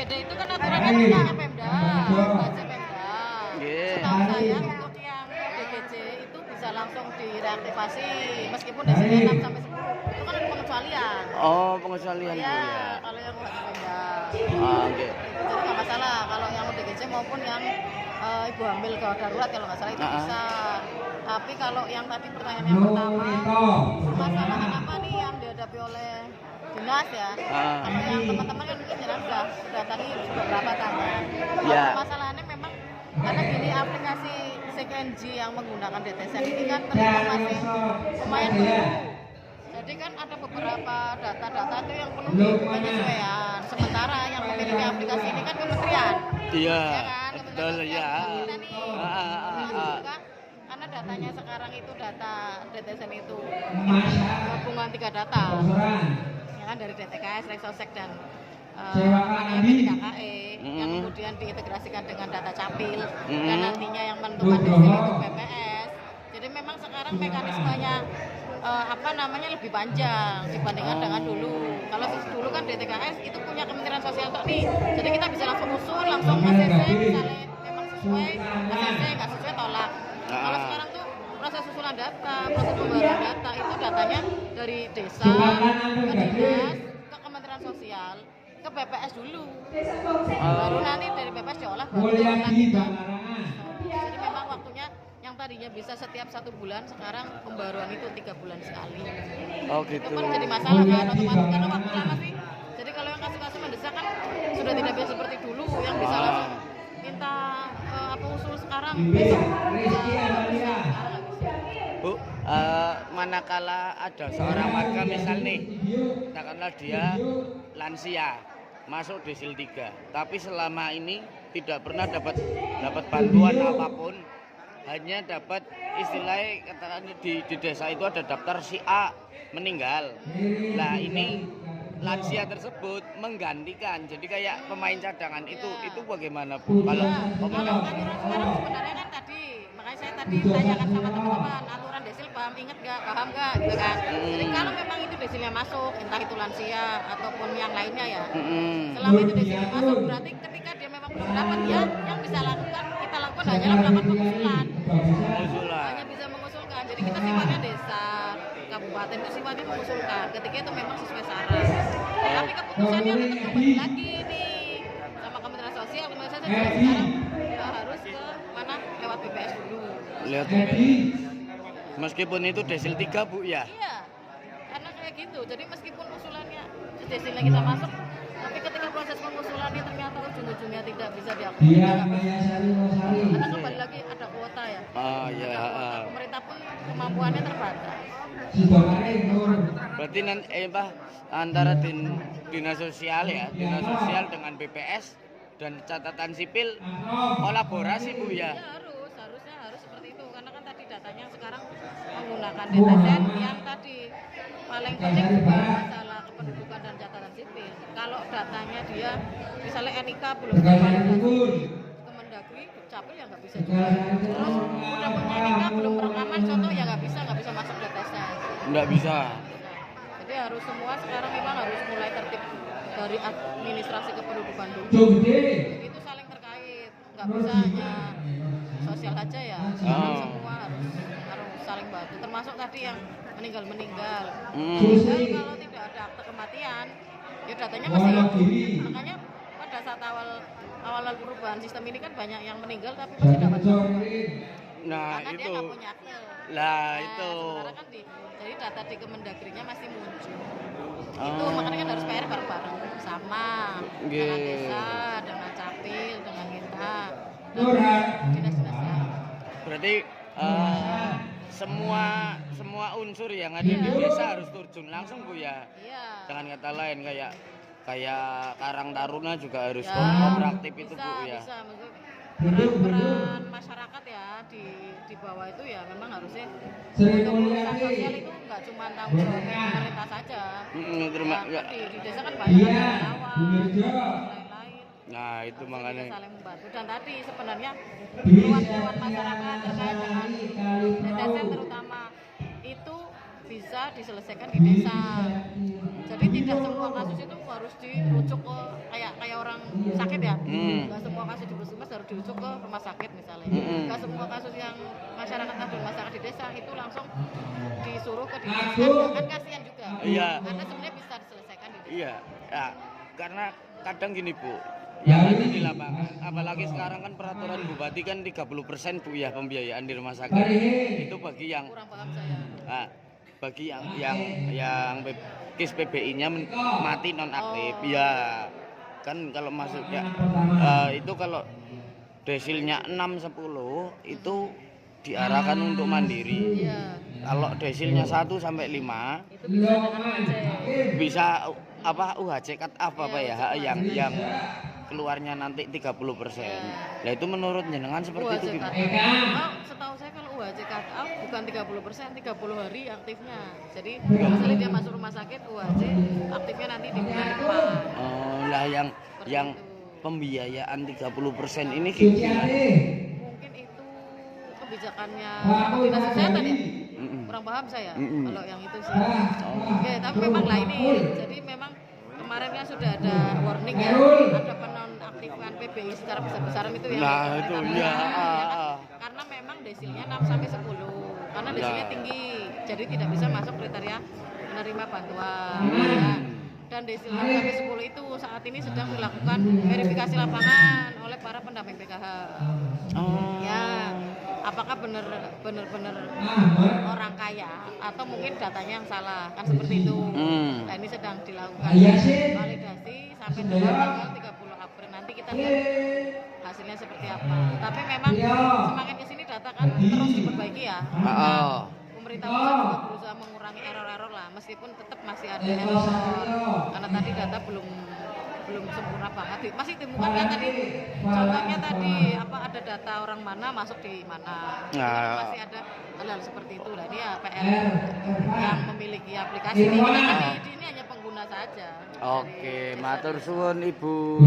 beda itu kan aturannya punyanya Pemda, budget Pemda. Setahu saya untuk yang DGJ itu bisa langsung direaktivasi meskipun desilnya 6 sampai 10. Itu kan ada pengecualian. Oh, pengecualian ya. ya. Kalau yang budget Pemda. Oke. Jadi nggak masalah kalau yang DGJ maupun yang ibu hamil gawat darurat kalau nggak salah itu bisa. Tapi kalau yang tadi pertanyaan yang pertama, permasalahan apa nih yang dihadapi oleh dinas ya? Kalau yang teman-teman kan mungkin sudah tadi beberapa tanya. Permasalahannya memang karena gini aplikasi CKNG yang menggunakan DTSN ini kan ternyata masih lumayan baru. Jadi kan ada beberapa data-data itu yang perlu penyesuaian. Sementara yang memiliki aplikasi ini kan kementerian. Iya. Ya kan? Betul ya. Karena datanya sekarang itu data DTSN itu gabungan 3 data. Ya kan dari DTKS, Reksosek dan PDKKE yang kemudian diintegrasikan dengan data Capil dan nantinya yang menentukan desil itu BPS. Jadi memang sekarang mekanismenya lebih panjang dibandingkan dengan dulu. Kalau dulu kan DTKS itu punya Kementerian Sosial tok nih. Jadi kita bisa langsung usul, langsung ACC misalnya memang sesuai, ACC nggak sesuai tolak. Kalau sekarang tuh proses usulan data, proses pembaruan data itu datanya dari desa ke dinas ke Kementerian Sosial ke BPS dulu. Baru nanti dari BPS diolah baru nanti ke. Jadi memang waktunya yang tadinya bisa setiap 1 bulan sekarang pembaruan itu 3 bulan sekali. Oh gitu. Itu kan jadi masalah kan otomatis karena waktu lama sih. Jadi kalau yang kasus-kasus mendesak kan sudah tidak bisa seperti dulu yang bisa langsung minta usul sekarang besok bisa. Bu, manakala ada seorang warga misal nih, katakanlah dia lansia masuk desil 3, tapi selama ini tidak pernah dapat bantuan apapun, hanya dapat istilahnya katakanlah di desa itu ada daftar si A meninggal. Nah ini lansia tersebut menggantikan, jadi kayak pemain cadangan itu bagaimana Bu? Kalau aturan sekarang sebenarnya kan tadi, makanya saya tadi tanyakan sama teman-teman aturan desil paham nggak gitu kan. Jadi kalau memang itu desilnya masuk, entah itu lansia ataupun yang lainnya ya, selama itu desilnya masuk berarti ketika dia memang belum dapat ya, yang bisa kita lakukan hanyalah melakukan pengusulan. Hanya bisa mengusulkan. Jadi kita sifatnya desa, kabupaten itu sifatnya mengusulkan. Ketika itu memang sesuai syarat. Tapi keputusannya tetap kembali lagi nih sama Kementerian Sosial. Kementerian Sosial juga sekarang harus ke mana lewat BPS dulu. Lewat BPS. Meskipun itu desil 3 Bu ya? Iya, karena kayak gitu. Jadi meskipun usulannya desilnya kita masuk, tapi ketika proses pengusulannya ternyata ujung-ujungnya tidak bisa diakui. Karena kembali lagi ada kuota ya. Pemerintah pun kemampuannya terbatas. Berarti antara dinas sosial dengan BPS dan catatan sipil kolaborasi Bu ya? Iya harusnya seperti itu karena kan tadi datanya sekarang menggunakan DTSN yang tadi paling penting juga masalah kependudukan dan catatan sipil. Kalau datanya dia misalnya NIK belum tervalidasi, Kemendagri Capil ya nggak bisa juga. Terus udah punya NIK belum perekaman contoh ya nggak bisa masuk DTSN. Nggak bisa. Jadi harus semua sekarang memang harus mulai tertib dari administrasi kependudukan dulu. Jadi itu saling terkait, nggak bisa hanya sosial aja ya. Semua harus saling bantu. Termasuk tadi yang meninggal. Jadi kalau tidak ada akte kematian, ya datanya masih hidup. Makanya pada saat awal perubahan sistem ini kan banyak yang meninggal tapi masih dapat Nah karena itu. dia nggak punya akte. Itu. Sementara kan jadi data di Kemendagrinya masih muncul. Itu makanya kan harus PR bareng-bareng sama dengan desa, dengan Capil, dengan kita, dengan dinas-dinasnya. Berarti semua unsur yang ada di desa harus terjun langsung Bu ya. Iya. Dengan kata lain kayak Karang Taruna juga harus kooperatif itu Bu ya. Bisa. Peran masyarakat ya di bawah itu ya memang harusnya untuk urusan sosial itu nggak cuma tanggung jawab pemerintah saja. Di desa kan banyak relawan, lain-lain. Nah itu makanya saling membantu dan tadi sebenarnya keluhan masyarakat terkait dengan DTSN terutama itu bisa bisa diselesaikan di desa. Jadi tidak semua kasus itu harus dirujuk ke kayak orang sakit ya. Nggak semua kasus di puskesmas harus dirujuk ke rumah sakit misalnya. Nggak semua kasus yang masyarakat ada masyarakat di desa itu langsung disuruh ke dinas kan kasihan juga. Iya. Karena sebenarnya bisa diselesaikan di desa. Iya, ya, karena kadang gini Bu, yang ada di lapangan, apalagi sekarang kan peraturan bupati kan 30% Bu ya pembiayaan di rumah sakit. Itu bagi yang Kurang paham saya. bagi yang KIS PBI-nya mati nonaktif, ya kan kalau masuknya itu kalau desilnya 6-10 itu diarahkan untuk mandiri. Iya. Kalau desilnya 1 sampai 5 Itu bisa dengan UHC. bisa UHC cut off ya yang keluarnya nanti 30%. Nah itu menurut jenengan seperti itu gimana? Setahu saya kalau UHC cut off bukan 30%, 30 hari aktifnya. Jadi misalnya dia masuk rumah sakit UHC aktifnya nanti di bulan depan. Oh, lah yang itu. pembiayaan 30% ini gimana? Mungkin itu kebijakannya dinas kesehatan ya. Kurang paham saya kalau yang itu sih. Oke, tapi memang lah ini. Jadi memang kemarin kan sudah ada warning ya, ada penonaktifan PBI secara besar-besaran itu ya. Nah, itu ya. Karena memang desilnya 6 sampai 10. Karena desilnya tinggi. Jadi tidak bisa masuk kriteria menerima bantuan. Ya. Dan desil 6 sampai 10 itu saat ini sedang dilakukan verifikasi lapangan oleh para pendamping PKH. Ya, apakah benar-benar orang kaya atau mungkin datanya yang salah kan seperti itu. Nah ini sedang dilakukan validasi sampai dengan tanggal 30 April nanti kita lihat hasilnya seperti apa. Tapi memang semakin kesini data kan terus diperbaiki ya. Pemerintah pusat juga berusaha mengurangi error-error lah, meskipun tetap masih ada error karena tadi data belum sempurna banget. Masih ditemukan kan tadi contohnya tadi ada data orang mana masuk di mana. Masih ada hal-hal seperti itu lah. Ini ya PR yang memiliki aplikasi ini. Kita kan ini hanya pengguna saja. Oke, matur suwun Ibu.